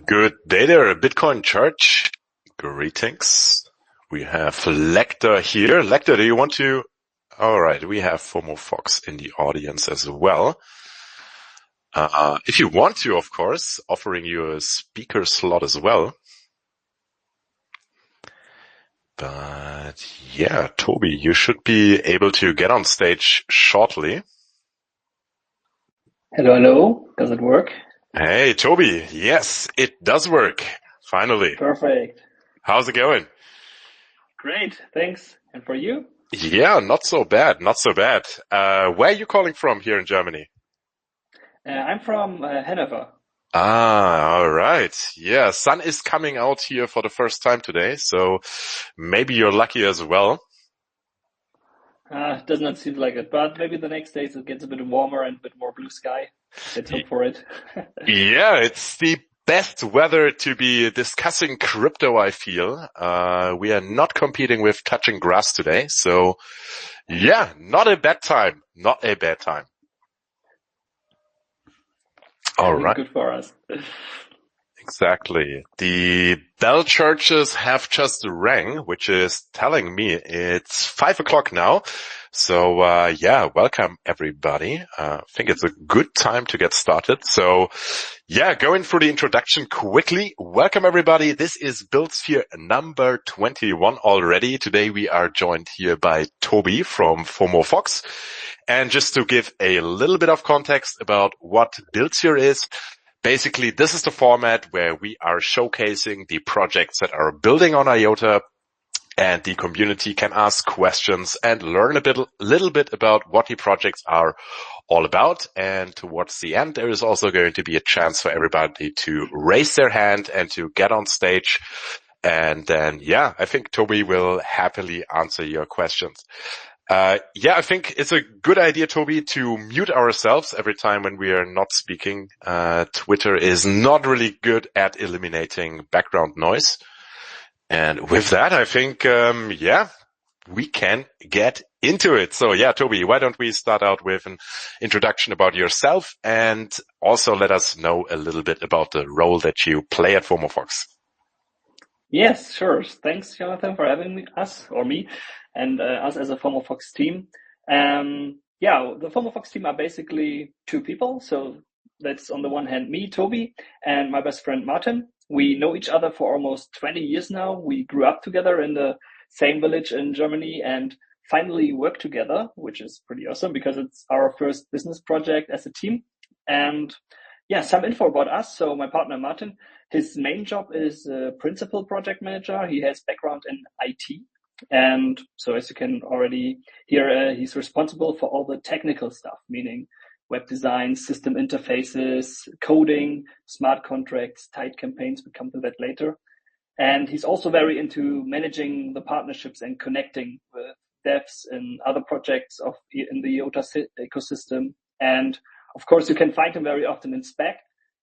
Good day there, Bitcoin Church. Greetings. We have Lecter here. Lecter, do you want to? All right, we have FomoFox in the audience as well. If you want to, of course, offering you a speaker slot as well. But yeah, Toby, you should be able to get on stage shortly. Hello. Does it work? Hey, Toby. Yes, it does work. Finally. Perfect. How's it going? Great. Thanks. And for you? Yeah, not so bad. Not so bad. Where are you calling from here in Germany? I'm from Hanover. All right. Yeah, sun is coming out here for the first time today, so maybe you're lucky as well. Does not seem like it, but maybe the next days it gets a bit warmer and a bit more blue sky. Let's hope for it. Yeah, it's the best weather to be discussing crypto, I feel. We are not competing with touching grass today, so yeah, not a bad time. Not a bad time. All right. Good for us. Exactly. The bell churches have just rang, which is telling me it's 5 o'clock now. So, yeah, welcome everybody. I think it's a good time to get started. So, yeah, going through the introduction quickly. Welcome everybody. This is Buildsphere number 21 already. Today we are joined here by Toby from FomoFox. And just to give a little bit of context about what Buildsphere is, basically, this is the format where we are showcasing the projects that are building on IOTA, and the community can ask questions and learn a little bit about what the projects are all about. And towards the end, there is also going to be a chance for everybody to raise their hand and to get on stage. And then, yeah, I think Toby will happily answer your questions. Yeah, I think it's a good idea, Toby, to mute ourselves every time when we are not speaking. Twitter is not really good at eliminating background noise. And with that, I think, yeah, we can get into it. So yeah, Toby, why don't we start out with an introduction about yourself and also let us know a little bit about the role that you play at FomoFox. Yes, sure. Thanks, Jonathan, for having us and us as a FomoFox team. Yeah, the FomoFox team are basically two people. So that's on the one hand me, Toby, and my best friend Martin. We know each other for almost 20 years now. We grew up together in the same village in Germany and finally work together, which is pretty awesome because it's our first business project as a team. And yeah, some info about us. So my partner Martin, his main job is principal project manager. He has background in IT. And so as you can already hear, he's responsible for all the technical stuff, meaning web design, system interfaces, coding, smart contracts, tight campaigns. We come to that later. And he's also very into managing the partnerships and connecting with devs and other projects in the IOTA ecosystem. And of course, you can find him very often in spec.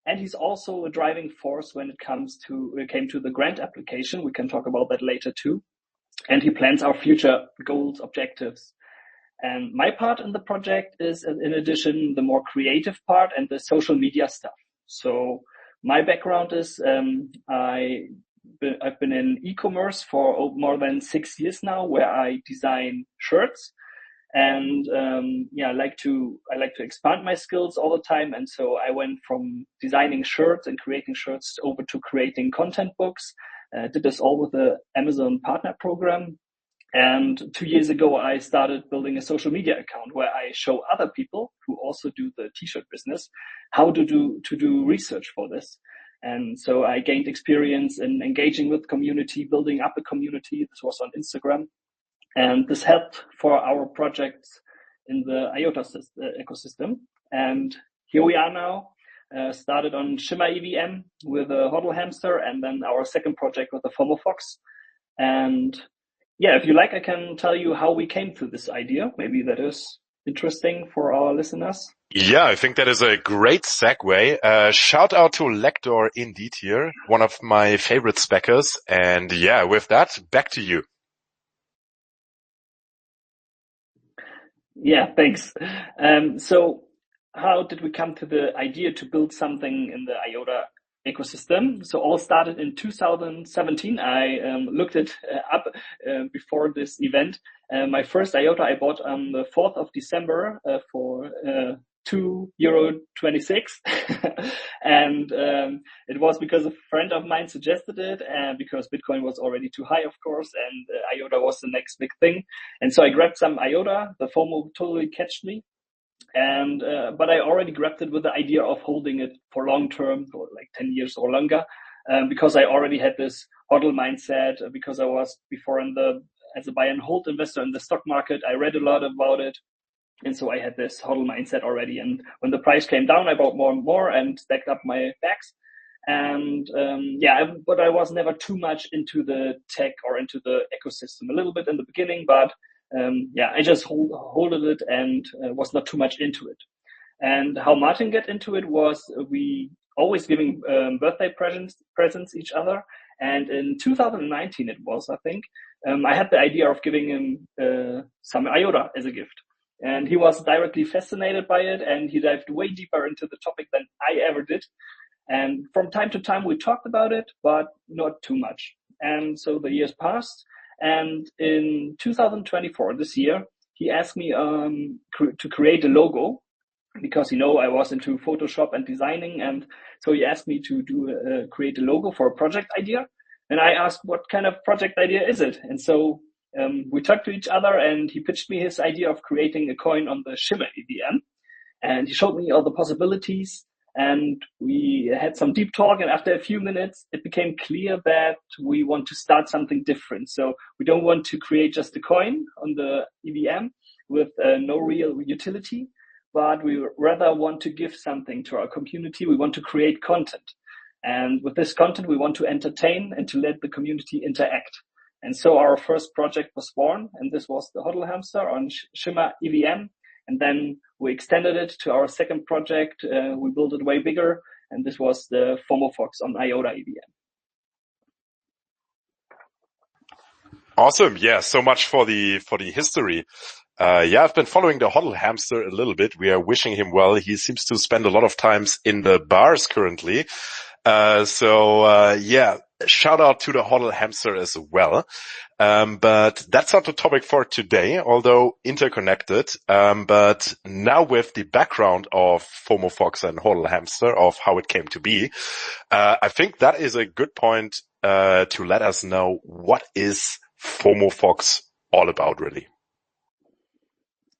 And he's also a driving force when it came to the grant application. We can talk about that later too. And he plans our future goals, objectives. And my part in the project is, in addition, the more creative part and the social media stuff. So my background is I've been in e-commerce for more than 6 years now, where I design shirts. And yeah, I like to expand my skills all the time. And so I went from designing shirts and creating shirts over to creating content books. Did this all with the Amazon Partner Program. And 2 years ago, I started building a social media account where I show other people who also do the t-shirt business how to do research for this. And so I gained experience in engaging with community, building up a community. This was on Instagram. And this helped for our projects in the IOTA ecosystem. And here we are now, started on Shimmer EVM with a hodl hamster, and then our second project with the FomoFox. And yeah, if you like, I can tell you how we came to this idea. Maybe that is interesting for our listeners. Yeah, I think that is a great segue. Shout out to Lector indeed here, one of my favorite speckers. And yeah, with that, back to you. Yeah, thanks. So how did we come to the idea to build something in the IOTA ecosystem. So all started in 2017. I looked it up before this event. My first IOTA I bought on the 4th of December for €2.26. And it was because a friend of mine suggested it, and because Bitcoin was already too high, of course, and IOTA was the next big thing. And so I grabbed some IOTA. The FOMO totally catched me. And but I already grabbed it with the idea of holding it for long term, or like 10 years or longer, because I already had this hodl mindset, because I was before as a buy and hold investor in the stock market. I read a lot about it, and so I had this hodl mindset already. And when the price came down, I bought more and more and stacked up my bags. And but I was never too much into the tech or into the ecosystem. A little bit in the beginning, but I just holded it and was not too much into it. And how Martin got into it was we always giving birthday presents each other. And in 2019 it was, I think, I had the idea of giving him some IOTA as a gift. And he was directly fascinated by it, and he dived way deeper into the topic than I ever did. And from time to time we talked about it, but not too much. And so the years passed. And in 2024, this year, he asked me to create a logo, because I was into Photoshop and designing, and so he asked me to create a logo for a project idea. And I asked, what kind of project idea is it? And so we talked to each other, and he pitched me his idea of creating a coin on the Shimmer EVM, and he showed me all the possibilities. And we had some deep talk, and after a few minutes, it became clear that we want to start something different. So we don't want to create just a coin on the EVM with no real utility, but we rather want to give something to our community. We want to create content. And with this content, we want to entertain and to let the community interact. And so our first project was born, and this was the HODL hamster on Shimmer EVM. And then we extended it to our second project. We built it way bigger, and this was the FomoFox on IOTA EVM. Awesome. Yeah. So much for the history. I've been following the HODL hamster a little bit. We are wishing him well. He seems to spend a lot of times in the bars currently. Shout out to the HODL hamster as well. But that's not the topic for today, although interconnected. But now with the background of FomoFox and HODL hamster, of how it came to be, I think that is a good point to let us know what is FomoFox all about, really.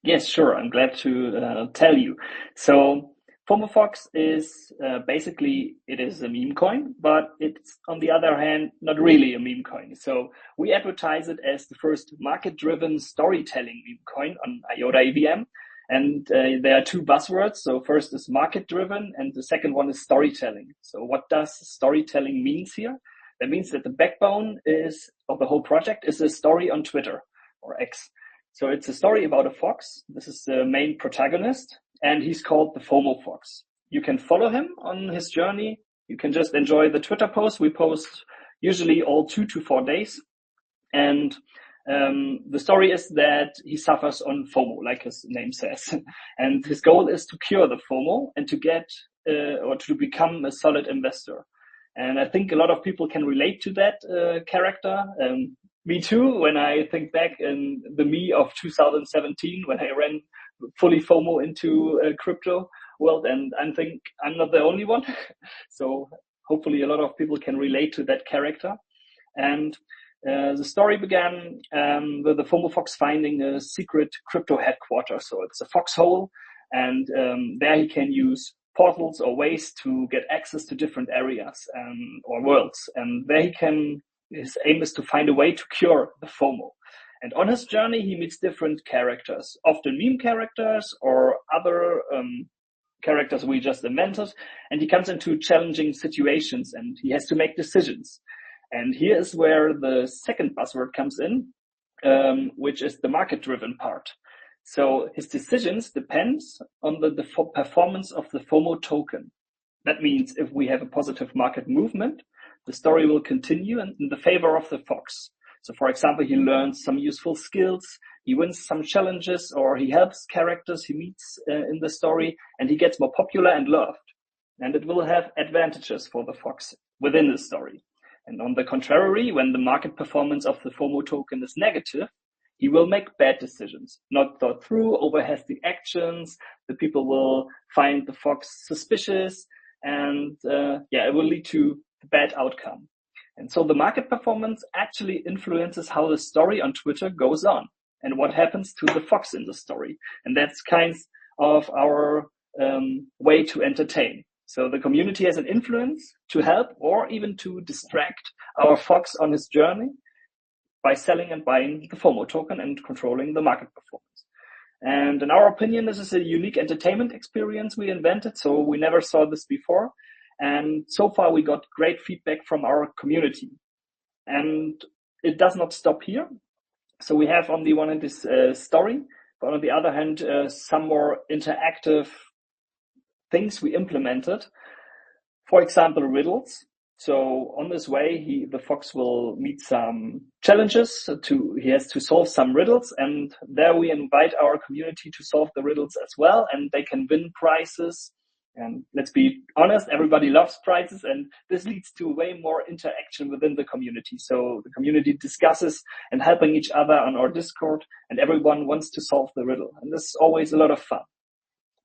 Yes, sure. I'm glad to tell you. So FomoFox is basically, it is a meme coin, but it's on the other hand, not really a meme coin. So we advertise it as the first market-driven storytelling meme coin on IOTA EVM. And there are two buzzwords. So first is market-driven, and the second one is storytelling. So what does storytelling means here? That means that the backbone of the whole project is a story on Twitter or X. So it's a story about a fox. This is the main protagonist, and he's called the FomoFox. You can follow him on his journey. You can just enjoy the Twitter posts. We post usually all 2 to 4 days. And the story is that he suffers on FOMO, like his name says. And his goal is to cure the FOMO and to get or to become a solid investor. And I think a lot of people can relate to that character. Me too, when I think back in the me of 2017, when I ran fully FOMO into crypto world, and I think I'm not the only one. So hopefully a lot of people can relate to that character. And the story began with the FomoFox finding a secret crypto headquarters. So it's a foxhole, and there he can use portals or ways to get access to different areas or worlds. And there his aim is to find a way to cure the FOMO. And on his journey, he meets different characters, often meme characters or other characters we just invented. And he comes into challenging situations, and he has to make decisions. And here is where the second buzzword comes in, which is the market-driven part. So his decisions depends on the performance of the FOMO token. That means if we have a positive market movement, the story will continue in the favor of the fox. So for example, he learns some useful skills, he wins some challenges, or he helps characters he meets in the story, and he gets more popular and loved. and it will have advantages for the Fox within the story. And on the contrary, when the market performance of the FOMO token is negative, he will make bad decisions, not thought through, over hasty actions. The people will find the Fox suspicious, and it will lead to a bad outcome. And so the market performance actually influences how the story on Twitter goes on and what happens to the Fox in the story. And that's kind of our way to entertain. So the community has an influence to help or even to distract our Fox on his journey by selling and buying the FOMO token and controlling the market performance. And in our opinion, this is a unique entertainment experience we invented. So we never saw this before. And so far we got great feedback from our community. And it does not stop here. So we have on the one hand this story, but on the other hand, some more interactive things we implemented. For example, riddles. So on this way, the Fox will meet some challenges. He has to solve some riddles, and there we invite our community to solve the riddles as well, and they can win prizes. And let's be honest, everybody loves prizes, and this leads to way more interaction within the community. So the community discusses and helping each other on our Discord, and everyone wants to solve the riddle. And this is always a lot of fun.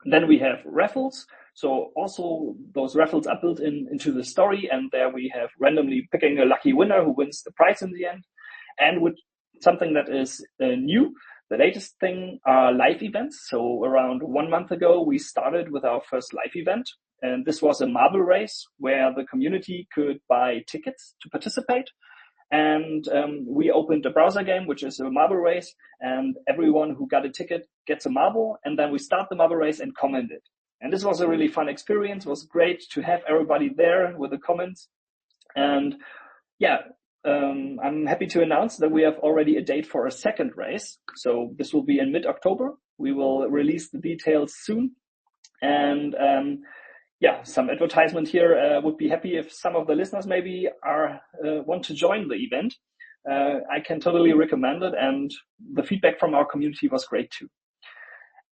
And then we have raffles. So also those raffles are built into the story, and there we have randomly picking a lucky winner who wins the prize in the end. And with something that is new, the latest thing are live events. So around 1 month ago, we started with our first live event. And this was a marble race where the community could buy tickets to participate. And we opened a browser game, which is a marble race. And everyone who got a ticket gets a marble. And then we start the marble race and comment it. And this was a really fun experience. It was great to have everybody there with the comments. And I'm happy to announce that we have already a date for a second race. So this will be in mid-October. We will release the details soon. And some advertisement here. Would be happy if some of the listeners maybe want to join the event. I can totally recommend it. And the feedback from our community was great too.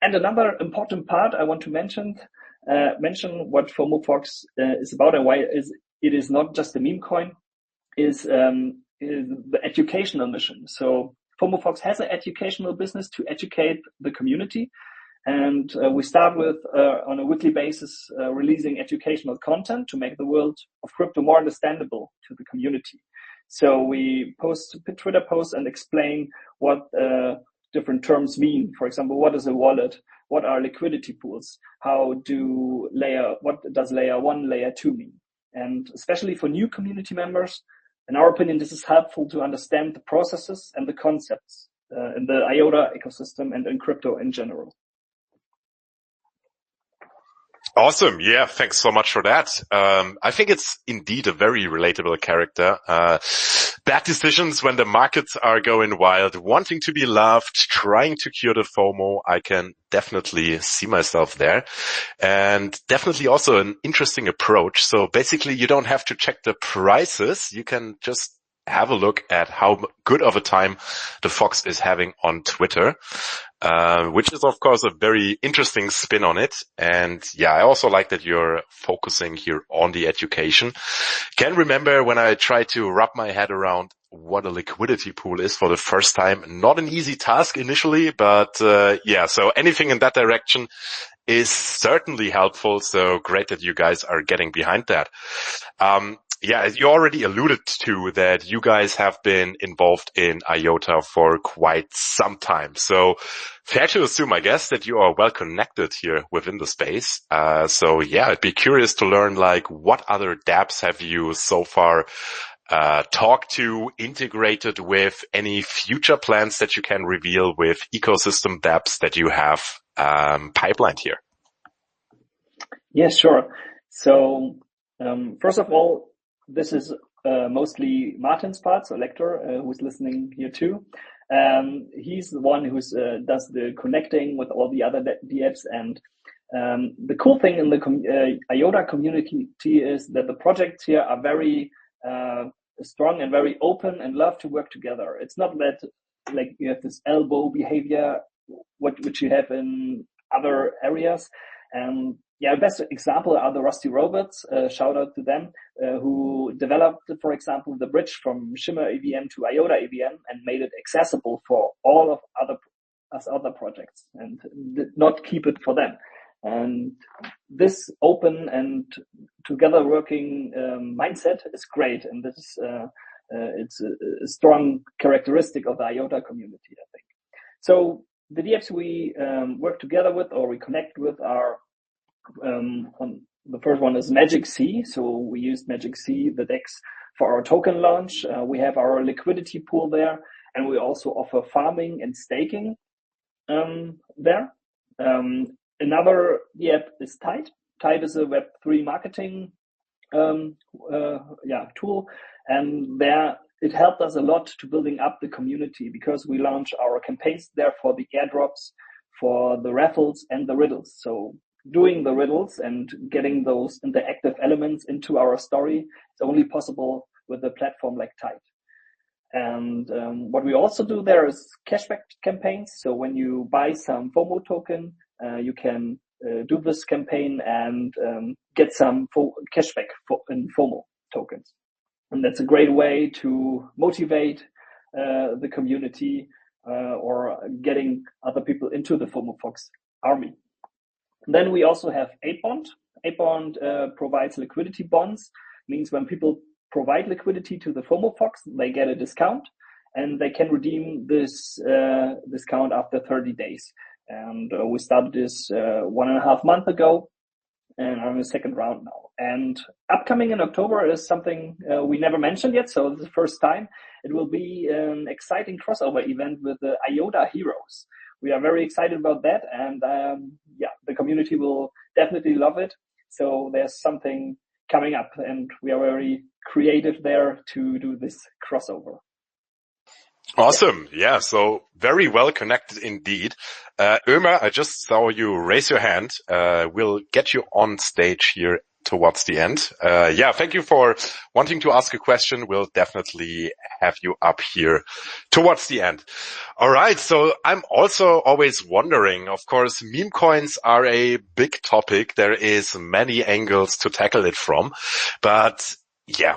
And another important part I want to mention what FomoFox is about and why it is not just a meme coin, is the educational mission. So FomoFox has an educational business to educate the community. And we start with, on a weekly basis, releasing educational content to make the world of crypto more understandable to the community. So we post Twitter posts and explain what different terms mean. For example, what is a wallet? What are liquidity pools? What does layer 1, layer 2 mean? And especially for new community members, in our opinion, this is helpful to understand the processes and the concepts in the IOTA ecosystem and in crypto in general. Awesome. Yeah, thanks so much for that. I think it's indeed a very relatable character. Bad decisions when the markets are going wild, wanting to be loved, trying to cure the FOMO. I can definitely see myself there. And definitely also an interesting approach. So basically you don't have to check the prices. You can just have a look at how good of a time the Fox is having on Twitter, which is of course a very interesting spin on it. And yeah, I also like that you're focusing here on the education. Can remember when I tried to wrap my head around what a liquidity pool is for the first time. Not an easy task initially, but so anything in that direction is certainly helpful. So great that you guys are getting behind that. You already alluded to that you guys have been involved in IOTA for quite some time. So fair to assume, I guess, that you are well connected here within the space. I'd be curious to learn, what other dApps have you so far talked to, integrated with, any future plans that you can reveal with ecosystem dApps that you have pipelined here? Yeah, sure. So first of all, this is mostly Martin's part, so Lector, who's listening here too. He's the one who does the connecting with all the other dApps. And the cool thing in the IOTA community is that the projects here are very strong and very open and love to work together. It's not that you have this elbow behavior, which you have in other areas. And best example are the Rusty Robots. Shout out to them, who developed, for example, the bridge from Shimmer EVM to IOTA EVM and made it accessible for all of other projects and did not keep it for them. And this open and together working mindset is great, and this is it's a strong characteristic of the IOTA community, I think. So the DApps we work together with or we connect with are on the first one is Magic C. So we used Magic C, the DEX, for our token launch. We have our liquidity pool there, and we also offer farming and staking there. Another app is Tide. Tide is a Web3 marketing tool, and there it helped us a lot to building up the community because we launched our campaigns there for the airdrops, for the raffles and the riddles. So doing the riddles and getting those interactive elements into our story is only possible with a platform like Tide. And what we also do there is cashback campaigns. So when you buy some FOMO token, you can do this campaign and get some cashback in FOMO tokens. And that's a great way to motivate the community or getting other people into the FomoFox army. And then we also have 8bond. 8bond provides liquidity bonds, means when people provide liquidity to the FomoFox, they get a discount and they can redeem this discount after 30 days. And we started this 1.5 months ago and are in the second round now. And upcoming in October is something we never mentioned yet, so this is the first time. It will be an exciting crossover event with the IOTA heroes. We are very excited about that, and the community will definitely love it. So there's something coming up, and we are very creative there to do this crossover. Awesome. Yeah. So very well connected indeed. Ömer, I just saw you raise your hand. We'll get you on stage here towards the end. Thank you for wanting to ask a question. We'll definitely have you up here towards the end. All right. So I'm also always wondering, of course, meme coins are a big topic. There is many angles to tackle it from, but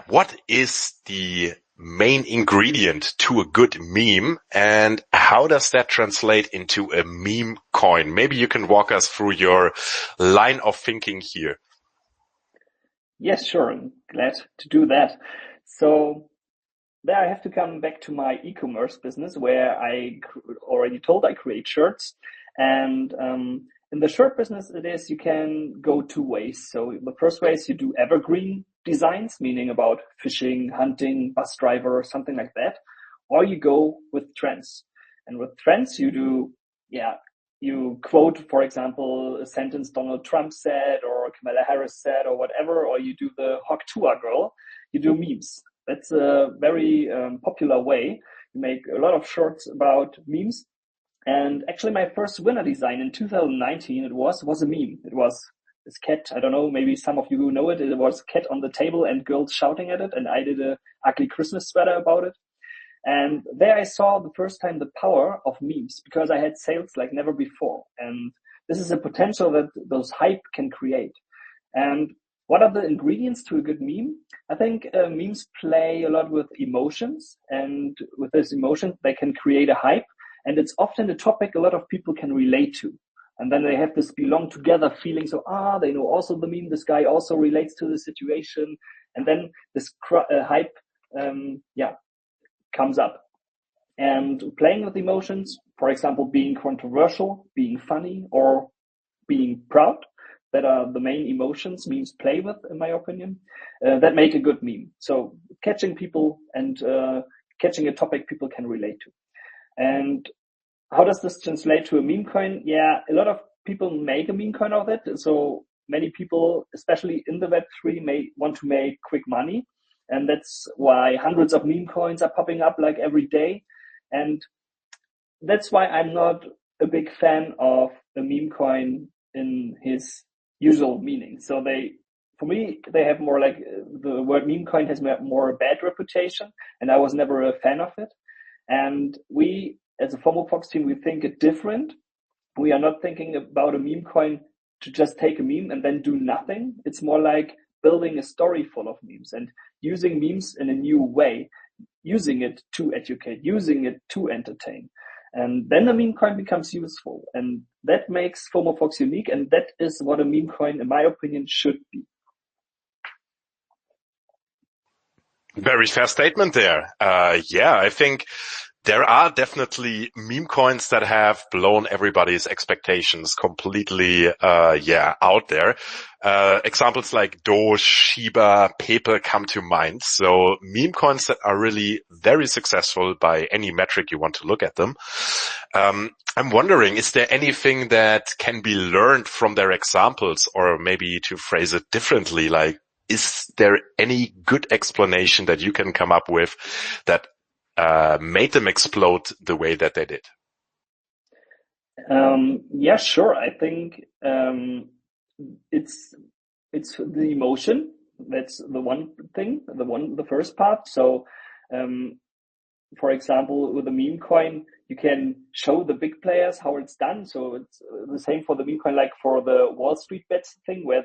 what is the main ingredient to a good meme, and how does that translate into a meme coin? Maybe you can walk us through your line of thinking here. Yes, sure. I'm glad to do that. So there I have to come back to my e-commerce business where I already told I create shirts. And in the shirt business, you can go 2 ways. So the first way is you do evergreen designs, meaning about fishing, hunting, bus driver, or something like that. Or you go with trends. And with trends, you do, you quote, for example, a sentence Donald Trump said or Kamala Harris said or whatever, or you do the Hawk Tuah girl, you do memes. That's a very popular way. You make a lot of shirts about memes. And actually my first winner design in 2019, it was a meme. It was this cat. I don't know, maybe some of you know it. It was cat on the table and girls shouting at it. And I did a ugly Christmas sweater about it. And there I saw the first time the power of memes because I had sales like never before. And this is a potential that those hype can create. And what are the ingredients to a good meme? I think memes play a lot with emotions, and with this emotion, they can create a hype. And it's often a topic a lot of people can relate to. And then they have this belong together feeling. So, they know also the meme. This guy also relates to the situation. And then this hype, comes up. And playing with emotions, for example, being controversial, being funny, or being proud, that are the main emotions memes play with, in my opinion, that make a good meme. So catching people and catching a topic people can relate to. And how does this translate to a meme coin? Yeah, a lot of people make a meme coin of it. So many people, especially in the Web3, may want to make quick money. And that's why hundreds of meme coins are popping up like every day. And that's why I'm not a big fan of a meme coin in his usual meaning. So for me, they have more like the word meme coin has more a bad reputation, and I was never a fan of it. And we, as a FomoFox team, we think it different. We are not thinking about a meme coin to just take a meme and then do nothing. It's more like building a story full of memes and using memes in a new way, using it to educate, using it to entertain. And then a meme coin becomes useful. And that makes FomoFox unique. And that is what a meme coin, in my opinion, should be. Very fair statement there. Yeah, I think there are definitely meme coins that have blown everybody's expectations completely, out there. Examples like Doge, Shiba, Pepe come to mind. So meme coins that are really very successful by any metric you want to look at them. I'm wondering, is there anything that can be learned from their examples, or maybe to phrase it differently, like, is there any good explanation that you can come up with that made them explode the way that they did? Yeah, sure. I think it's the emotion. That's the one thing, the first part. So, for example, with a meme coin, you can show the big players how it's done. So it's the same for the meme coin, like for the Wall Street bets thing, where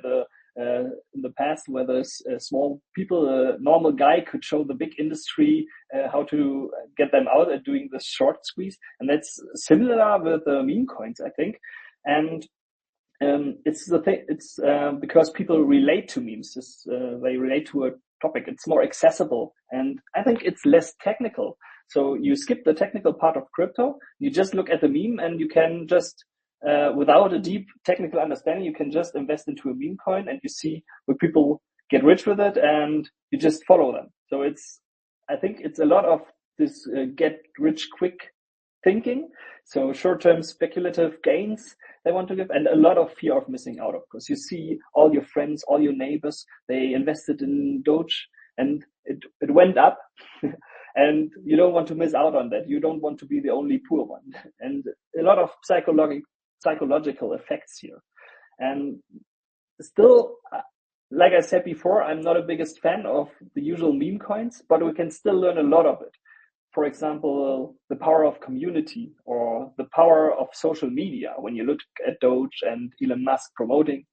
in the past, where the small people, a normal guy could show the big industry how to get them out at doing the short squeeze. And that's similar with the meme coins, I think. And it's the thing. It's because people relate to memes. They relate to a topic. It's more accessible, and I think it's less technical. So you skip the technical part of crypto. You just look at the meme, and you can just without a deep technical understanding, you can just invest into a meme coin, and you see where people get rich with it, and you just follow them. So I think it's a lot of this get rich quick thinking. So short-term speculative gains they want to give, and a lot of fear of missing out, of course. You see all your friends, all your neighbors, they invested in Doge, and it went up. And you don't want to miss out on that. You don't want to be the only poor one. And a lot of psychological effects here. And still, like I said before, I'm not a biggest fan of the usual meme coins, but we can still learn a lot of it. For example, the power of community or the power of social media. When you look at Doge and Elon Musk promoting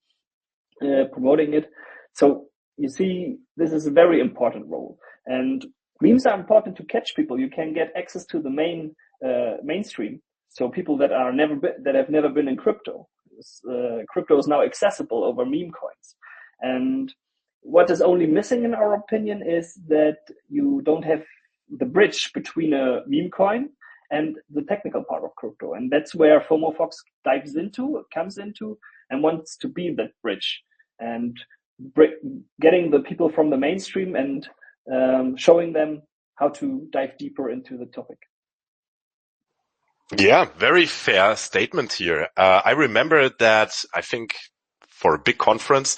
it. So you see, this is a very important role. And memes are important to catch people. You can get access to the mainstream. So people that have never been in crypto. Crypto is now accessible over meme coins. And what is only missing, in our opinion, is that you don't have the bridge between a meme coin and the technical part of crypto. And that's where FomoFox comes into, and wants to be that bridge, and getting the people from the mainstream and showing them how to dive deeper into the topic. Yeah, very fair statement here. I remember that, I think, for a big conference,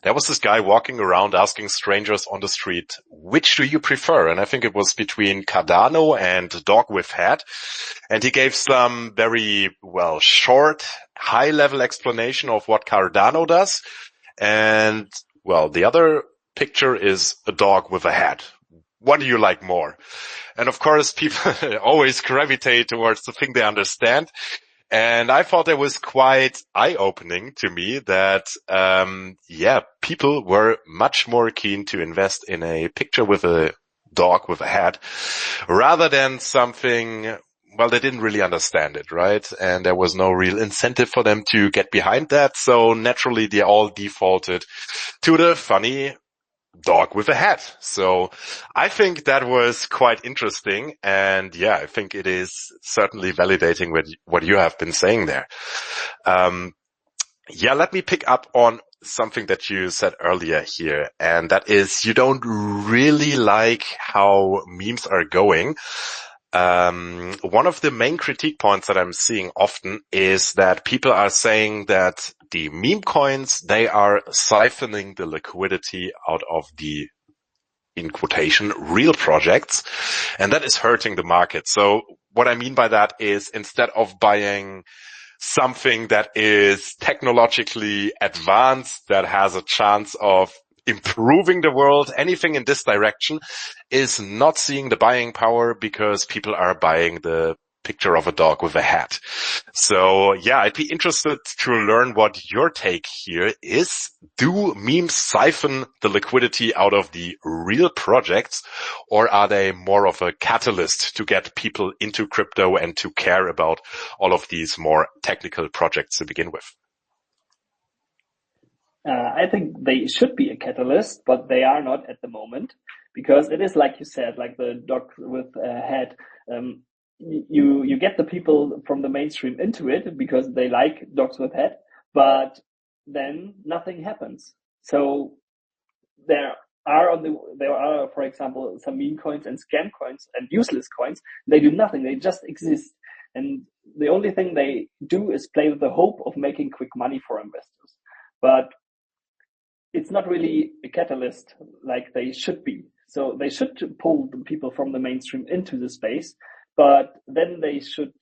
there was this guy walking around asking strangers on the street, which do you prefer? And I think it was between Cardano and Dog with Hat. And he gave some very, short, high-level explanation of what Cardano does. And, the other picture is a dog with a hat. What do you like more? And of course, people always gravitate towards the thing they understand. And I thought it was quite eye-opening to me that, people were much more keen to invest in a picture with a dog with a hat rather than something, they didn't really understand it, right? And there was no real incentive for them to get behind that. So naturally, they all defaulted to the funny dog with a hat. So I think that was quite interesting. And I think it is certainly validating what you have been saying there. Let me pick up on something that you said earlier here. And that is, you don't really like how memes are going. One of the main critique points that I'm seeing often is that people are saying that the meme coins, they are siphoning the liquidity out of the, in quotation, real projects. And that is hurting the market. So what I mean by that is, instead of buying something that is technologically advanced, that has a chance of improving the world, anything in this direction is not seeing the buying power, because people are buying the picture of a dog with a hat. So yeah, I'd be interested to learn what your take here is. Do memes siphon the liquidity out of the real projects, or are they more of a catalyst to get people into crypto and to care about all of these more technical projects to begin with? I think they should be a catalyst, but they are not at the moment, because it is like you said, like the dog with a head. You get the people from the mainstream into it because they like dogs with head, but then nothing happens. So there are, for example, some meme coins and scam coins and useless coins. They do nothing. They just exist. And the only thing they do is play with the hope of making quick money for investors. But it's not really a catalyst like they should be. So they should pull the people from the mainstream into the space, but then they should,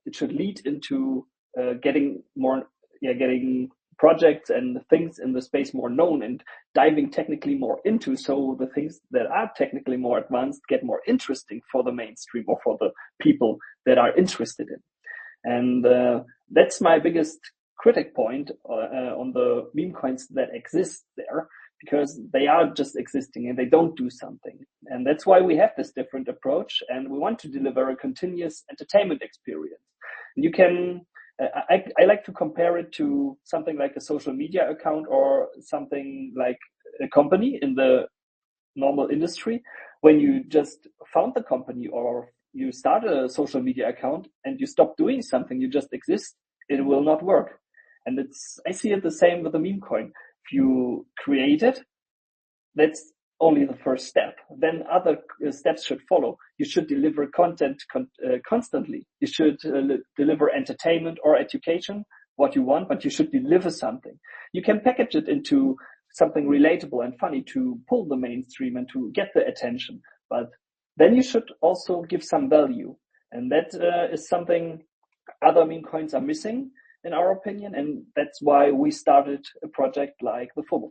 it should lead into getting projects and things in the space more known and diving technically more into, so the things that are technically more advanced get more interesting for the mainstream or for the people that are interested in. And that's my biggest critic point on the meme coins that exist there, because they are just existing and they don't do something. And that's why we have this different approach, and we want to deliver a continuous entertainment experience. And you can, I like to compare it to something like a social media account or something like a company in the normal industry. When you just found the company or you start a social media account and you stop doing something, you just exist, it will not work. And I see it the same with the meme coin. If you create it, that's only the first step. Then other steps should follow. You should deliver content constantly. You should deliver entertainment or education, what you want, but you should deliver something. You can package it into something relatable and funny to pull the mainstream and to get the attention. But then you should also give some value. And that is something other meme coins are missing, in our opinion, and that's why we started a project like the FomoFox.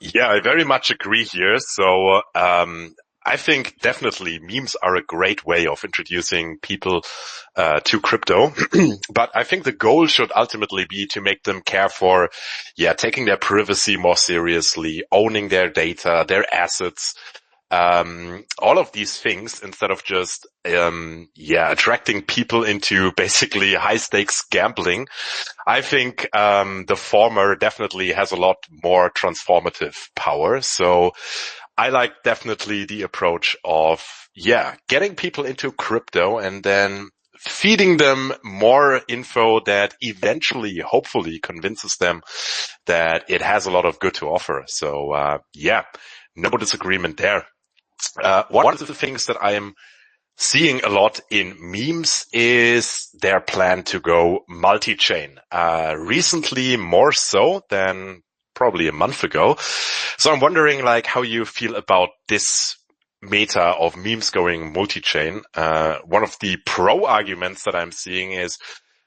Yeah, I very much agree here. So I think definitely memes are a great way of introducing people to crypto. But I think the goal should ultimately be to make them care for, taking their privacy more seriously, owning their data, their assets, all of these things, instead of just attracting people into basically high stakes gambling. I think the former definitely has a lot more transformative power. So I like definitely the approach of getting people into crypto and then feeding them more info that eventually, hopefully, convinces them that it has a lot of good to offer. So no disagreement there. One of the things that I am seeing a lot in memes is their plan to go multi-chain. Recently, more so than probably a month ago. So I'm wondering, how you feel about this meta of memes going multi-chain. One of the pro arguments that I'm seeing is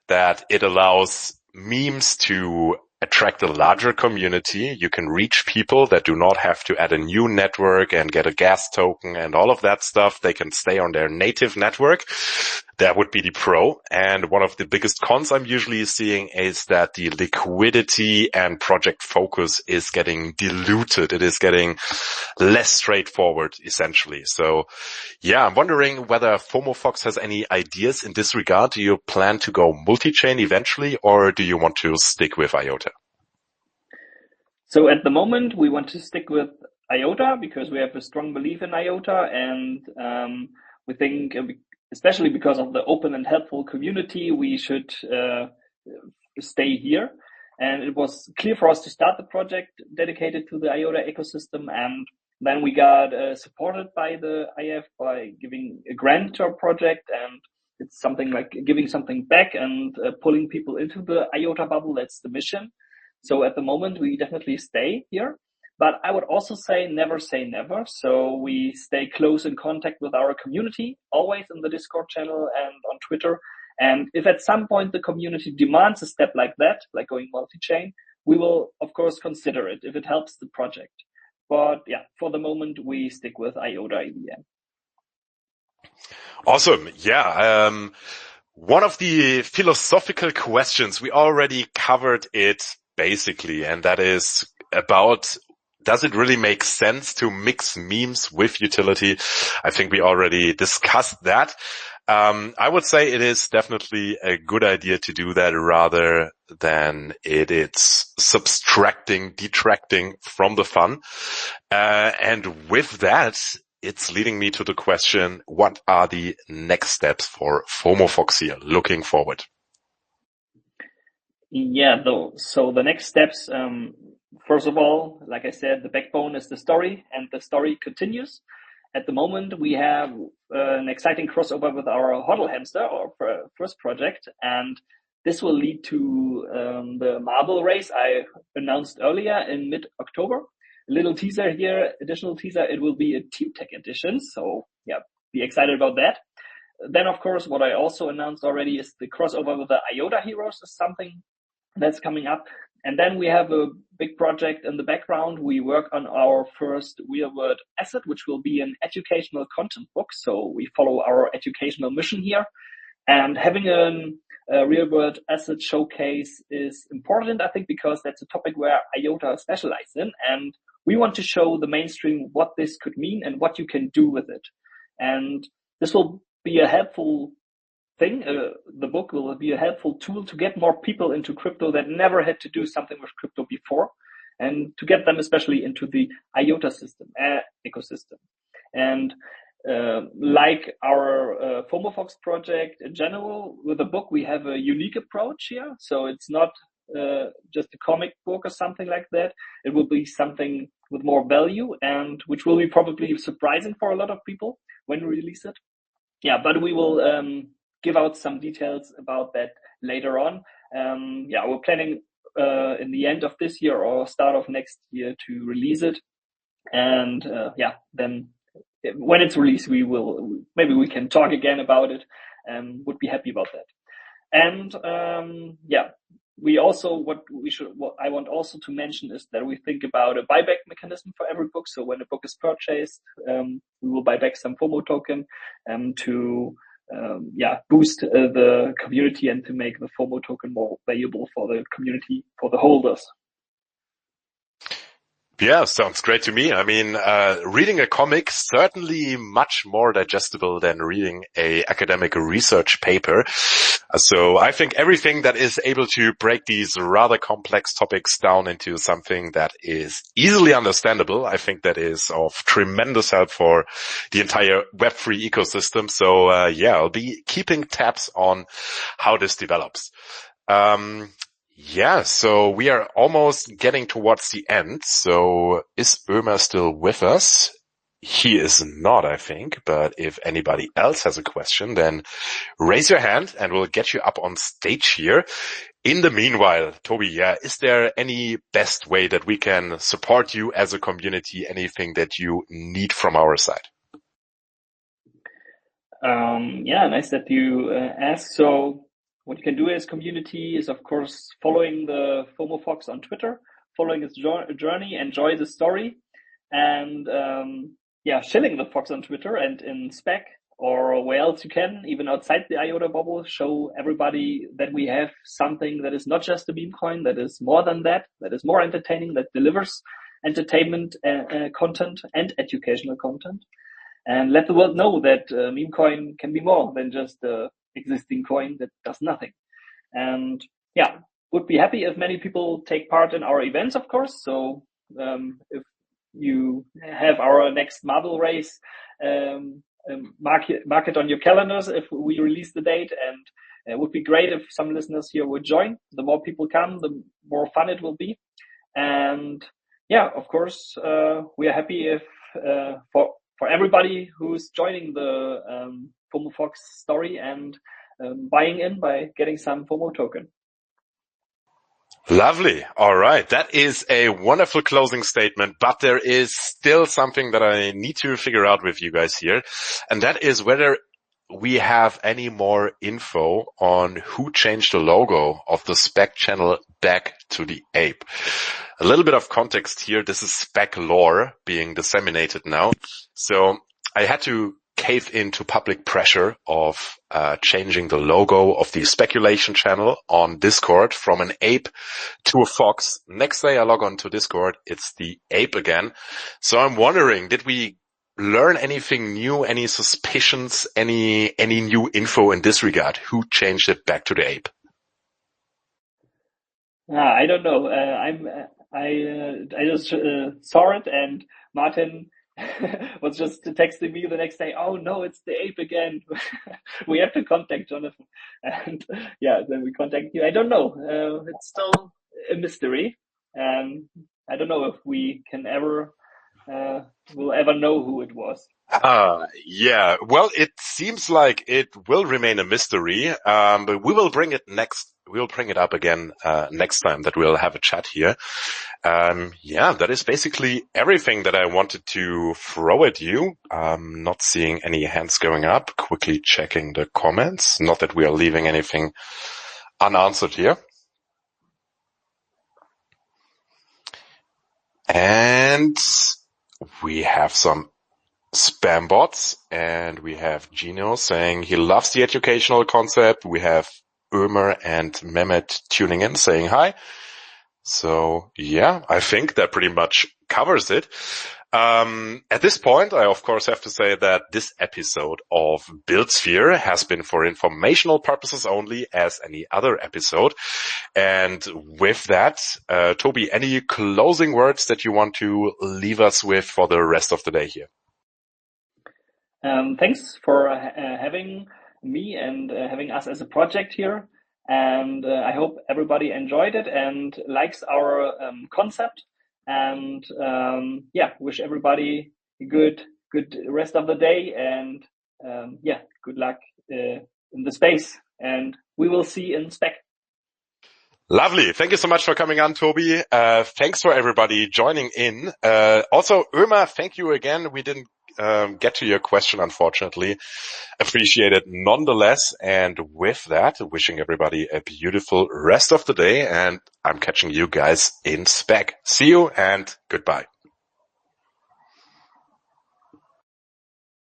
that it allows memes to attract a larger community. You can reach people that do not have to add a new network and get a gas token and all of that stuff. They can stay on their native network. That would be the pro. And one of the biggest cons I'm usually seeing is that the liquidity and project focus is getting diluted. It is getting less straightforward, essentially. So I'm wondering whether FomoFox has any ideas in this regard. Do you plan to go multi-chain eventually, or do you want to stick with IOTA? So at the moment, we want to stick with IOTA because we have a strong belief in IOTA, and we think, especially because of the open and helpful community, we should stay here. And it was clear for us to start the project dedicated to the IOTA ecosystem, and then we got supported by the IF by giving a grant to our project, and it's something like giving something back and pulling people into the IOTA bubble. That's the mission. So at the moment, we definitely stay here. But I would also say never say never. So we stay close in contact with our community, always in the Discord channel and on Twitter. And if at some point the community demands a step like that, like going multi-chain, we will, of course, consider it if it helps the project. But for the moment, we stick with IOTA EVM. Awesome. Yeah. One of the philosophical questions, we already covered it basically, and that is about, does it really make sense to mix memes with utility? I think we already discussed that. I would say it is definitely a good idea to do that rather than it's detracting from the fun. And with that, it's leading me to the question, what are the next steps for FomoFox here looking forward? Yeah, so the next steps, first of all, like I said, the backbone is the story, and the story continues. At the moment, we have an exciting crossover with our HODL hamster, our first project, and this will lead to the marble race I announced earlier in mid-October. A little teaser here, additional teaser, it will be a Team Tech edition, so yeah, be excited about that. Then, of course, what I also announced already is the crossover with the IOTA heroes is something that's coming up. And then we have a big project in the background. We work on our first real-world asset, which will be an educational content book. So we follow our educational mission here. And having a real-world asset showcase is important, I think, because that's a topic where IOTA specializes in. And we want to show the mainstream what this could mean and what you can do with it. And this will be a helpful thing. The book will be a helpful tool to get more people into crypto that never had to do something with crypto before, and to get them especially into the IOTA system, ecosystem. And like our FomoFox project in general, with the book, we have a unique approach here. So it's not just a comic book or something like that. It will be something with more value, and which will be probably surprising for a lot of people when we release it. Yeah, but we will give out some details about that later on. Yeah, we're planning in the end of this year or start of next year to release it. And yeah, then when it's released, maybe we can talk again about it. Would be happy about that. And yeah, what I want also to mention is that we think about a buyback mechanism for every book. So when a book is purchased, we will buy back some FOMO token to boost the community and to make the FOMO token more valuable for the community, for the holders. Yeah, sounds great to me. I mean, reading a comic certainly much more digestible than reading a academic research paper. So I think everything that is able to break these rather complex topics down into something that is easily understandable, I think that is of tremendous help for the entire Web3 ecosystem. So yeah, I'll be keeping tabs on how this develops. Yeah, so we are almost getting towards the end. So is Ömer still with us? He is not, I think, but if anybody else has a question, then raise your hand and we'll get you up on stage here. In the meanwhile, Toby, yeah, is there any best way that we can support you as a community? Anything that you need from our side? Yeah, nice that you asked. So what you can do as community is, of course, following the FomoFox on Twitter, following his journey, enjoy the story, and shilling the Fox on Twitter and in Spec or where else you can, even outside the IOTA bubble, show everybody that we have something that is not just a meme coin, that is more than that is more entertaining, that delivers entertainment content and educational content. And let the world know that meme coin can be more than just the existing coin that does nothing. And yeah, would be happy if many people take part in our events, of course. So if you have our next marble race, mark it on your calendars if we release the date. And it would be great if some listeners here would join. The more people come, the more fun it will be. And yeah, of course, we are happy if for everybody who's joining the FomoFox story and buying in by getting some FOMO token. Lovely. All right. That is a wonderful closing statement, but there is still something that I need to figure out with you guys here. And that is whether we have any more info on who changed the logo of the Spec channel back to the ape. A little bit of context here. This is Spec lore being disseminated now. So I had to cave into public pressure of changing the logo of the speculation channel on Discord from an ape to a fox. Next day I log on to Discord, it's the ape again. So I'm wondering, did we learn anything new, any suspicions, any new info in this regard? Who changed it back to the ape? I don't know. I just saw it, and Martin was just texting me the next day. Oh no, it's the ape again. We have to contact Jonathan, and yeah, then we contact you. I don't know. It's still a mystery. I don't know if we can ever will ever know who it was. Yeah. Well, it seems like it will remain a mystery. But we will bring it next. We'll bring it up again, next time that we'll have a chat here. Yeah, that is basically everything that I wanted to throw at you. Not seeing any hands going up. Quickly checking the comments. Not that we are leaving anything unanswered here. And we have some spam bots, and we have Gino saying he loves the educational concept. We have Ömer and Mehmet tuning in saying hi. So yeah, I think that pretty much covers it. At this point, I of course have to say that this episode of Buildsphere has been for informational purposes only, as any other episode. And with that, Toby, any closing words that you want to leave us with for the rest of the day here? Thanks for having me and having us as a project here. And I hope everybody enjoyed it and likes our concept. And yeah, wish everybody a good rest of the day. And yeah, good luck in the space. And we will see in spec. Lovely. Thank you so much for coming on, Toby. Thanks for everybody joining in. Also, Ömer, thank you again. We didn't get to your question, unfortunately. Appreciate it nonetheless. And with that, wishing everybody a beautiful rest of the day. And I'm catching you guys in spec. See you and goodbye.